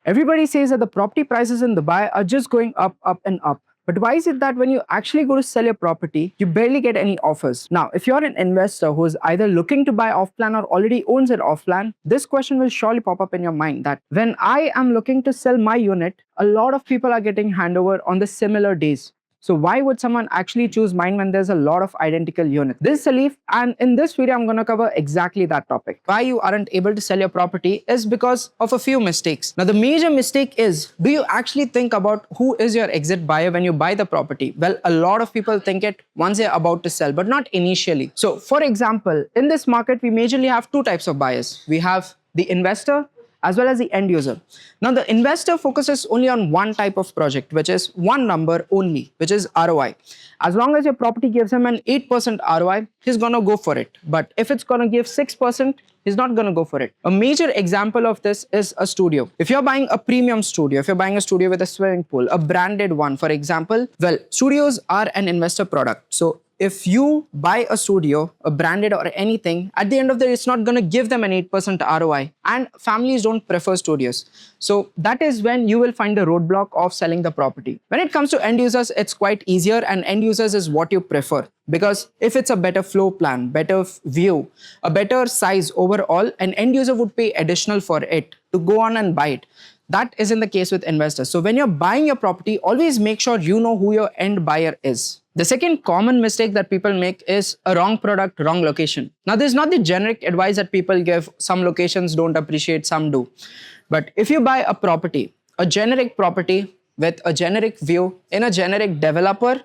Everybody says that the property prices in Dubai are just going up, up and up. But why is it that when you actually go to sell your property, you barely get any offers? Now, if you're an investor who is either looking to buy off plan or already owns it off plan, this question will surely pop up in your mind that when I am looking to sell my unit, a lot of people are getting handover on the similar days. So why would someone actually choose mine when there's a lot of identical units? This is Salif, and in this video, I'm going to cover exactly that topic. Why you aren't able to sell your property is because of a few mistakes. Now, the major mistake is, do you actually think about who is your exit buyer when you buy the property? Well, a lot of people think it once they're about to sell, but not initially. So, for example, in this market, we majorly have two types of buyers. We have the investor as well as the end user. Now, the investor focuses only on one type of project, which is one number only, which is ROI. As long as your property gives him an 8% ROI, he's gonna go for it. But if it's gonna give 6%, he's not gonna go for it. A major example of this is a studio. If you're buying a premium studio, if you're buying a studio with a swimming pool, a branded one, for example, well, studios are an investor product. So if you buy a studio, a branded or anything, at the end of the day, it's not going to give them an 8% ROI. And families don't prefer studios. So that is when you will find the roadblock of selling the property. When it comes to end users, it's quite easier, and end users is what you prefer. Because if it's a better floor plan, better view, a better size overall, an end user would pay additional for it to go on and buy it. That isn't the case with investors. So when you're buying your property, always make sure you know who your end buyer is. The second common mistake that people make is a wrong product, wrong location. Now, this is not the generic advice that people give. Some locations don't appreciate, some do. But if you buy a property, a generic property with a generic view in a generic developer,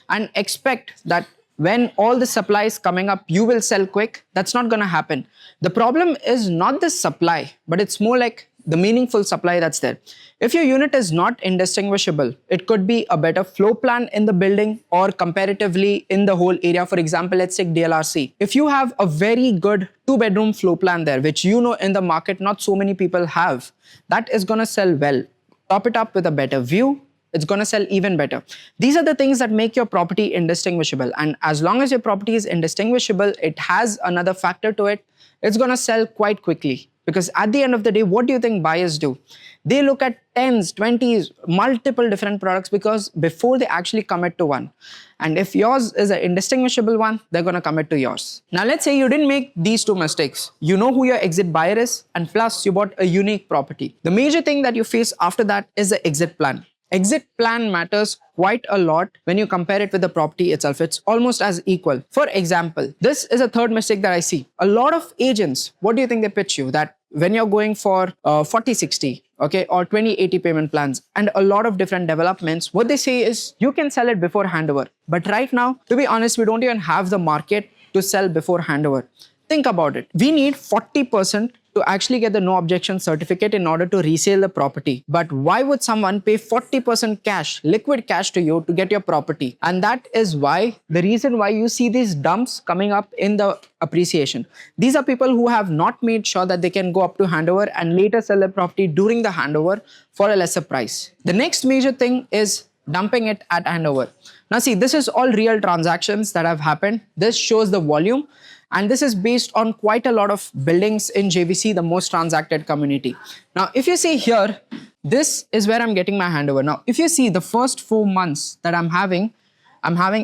and expect that when all the supply is coming up, you will sell quick, that's not going to happen. The problem is not the supply, but it's more like the meaningful supply that's there. If your unit is not indistinguishable, it could be a better floor plan in the building or comparatively in the whole area. For example, let's take DLRC. If you have a very good 2-bedroom floor plan there, which you know in the market not so many people have, that is going to sell well. Top it up with a better view, it's going to sell even better. These are the things that make your property indistinguishable. And as long as your property is indistinguishable, it has another factor to it, it's going to sell quite quickly. Because at the end of the day, what do you think buyers do? They look at 10s, 20s, multiple different products because before they actually commit to one. And if yours is an indistinguishable one, they're going to commit to yours. Now, let's say you didn't make these two mistakes. You know who your exit buyer is, and plus you bought a unique property. The major thing that you face after that is the exit plan. Exit plan matters quite a lot when you compare it with the property itself. It's almost as equal. For example, this is a third mistake that I see. A lot of agents, what do you think they pitch you? That when you're going for 40-60, okay, or 20-80 payment plans and a lot of different developments, what they say is you can sell it before handover. But right now, to be honest, we don't even have the market to sell before handover. Think about it. We need 40% to actually get the no objection certificate in order to resale the property. But why would someone pay 40% cash, liquid cash to you to get your property? And that is why, the reason why you see these dumps coming up in the appreciation. These are people who have not made sure that they can go up to handover and later sell the property during the handover for a lesser price. The next major thing is dumping it at handover. Now see, this is all real transactions that have happened. This shows the volume. And this is based on quite a lot of buildings in JVC, the most transacted community. Now, if you see here, this is where I'm getting my handover. Now, if you see the first 4 months that I'm having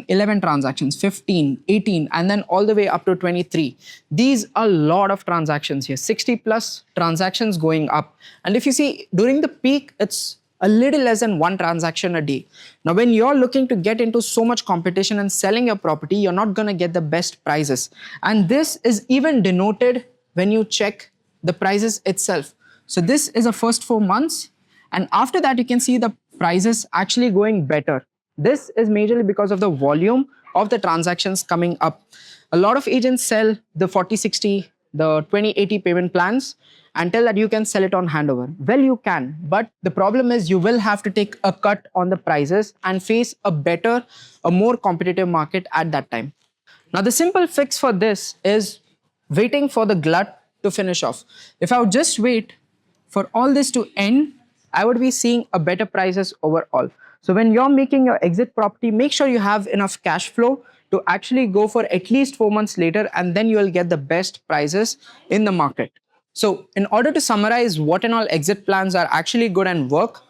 11 transactions, 15, 18, and then all the way up to 23. These are a lot of transactions here, 60 plus transactions going up. And if you see during the peak, it's a little less than one transaction a day. Now, when you're looking to get into so much competition and selling your property, you're not going to get the best prices. And this is even denoted when you check the prices itself. So this is the first 4 months. And after that, you can see the prices actually going better. This is majorly because of the volume of the transactions coming up. A lot of agents sell the 40-60, the 20-80 payment plans and tell that you can sell it on handover. Well, you can, but the problem is you will have to take a cut on the prices and face a more competitive market at that time. Now, the simple fix for this is waiting for the glut to finish off. If I would just wait for all this to end, I would be seeing a better prices overall. So when you're making your exit property, make sure you have enough cash flow to actually go for at least 4 months later, and then you will get the best prices in the market. So in order to summarize what and all exit plans are actually good and work,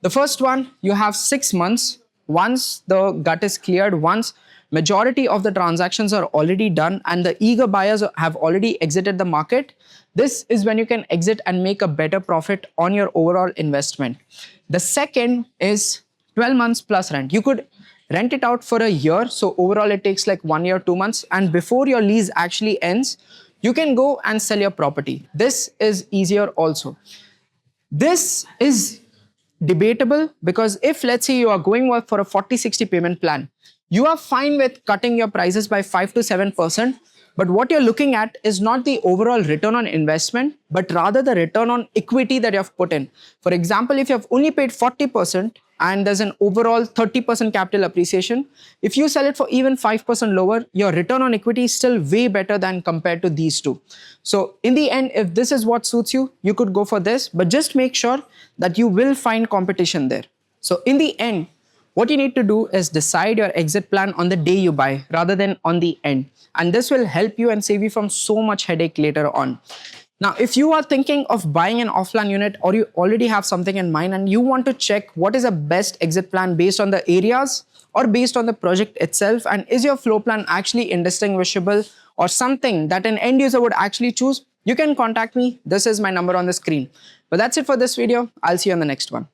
the first one, you have 6 months. Once the gut is cleared, once majority of the transactions are already done and the eager buyers have already exited the market, this is when you can exit and make a better profit on your overall investment. The second is 12 months plus rent. You could rent it out for a year. So overall it takes like 1 year, 2 months. And before your lease actually ends, you can go and sell your property. This is easier also. This is debatable because if let's say you are going for a 40-60 payment plan, you are fine with cutting your prices by 5 to 7%. But what you're looking at is not the overall return on investment, but rather the return on equity that you have put in. For example, if you have only paid 40% and there's an overall 30% capital appreciation, if you sell it for even 5% lower, your return on equity is still way better than compared to these two. So in the end, if this is what suits you, you could go for this, but just make sure that you will find competition there. So in the end, what you need to do is decide your exit plan on the day you buy rather than on the end. And this will help you and save you from so much headache later on. Now, if you are thinking of buying an off-plan unit or you already have something in mind and you want to check what is the best exit plan based on the areas or based on the project itself, and is your floor plan actually indistinguishable or something that an end user would actually choose, you can contact me. This is my number on the screen. But that's it for this video. I'll see you on the next one.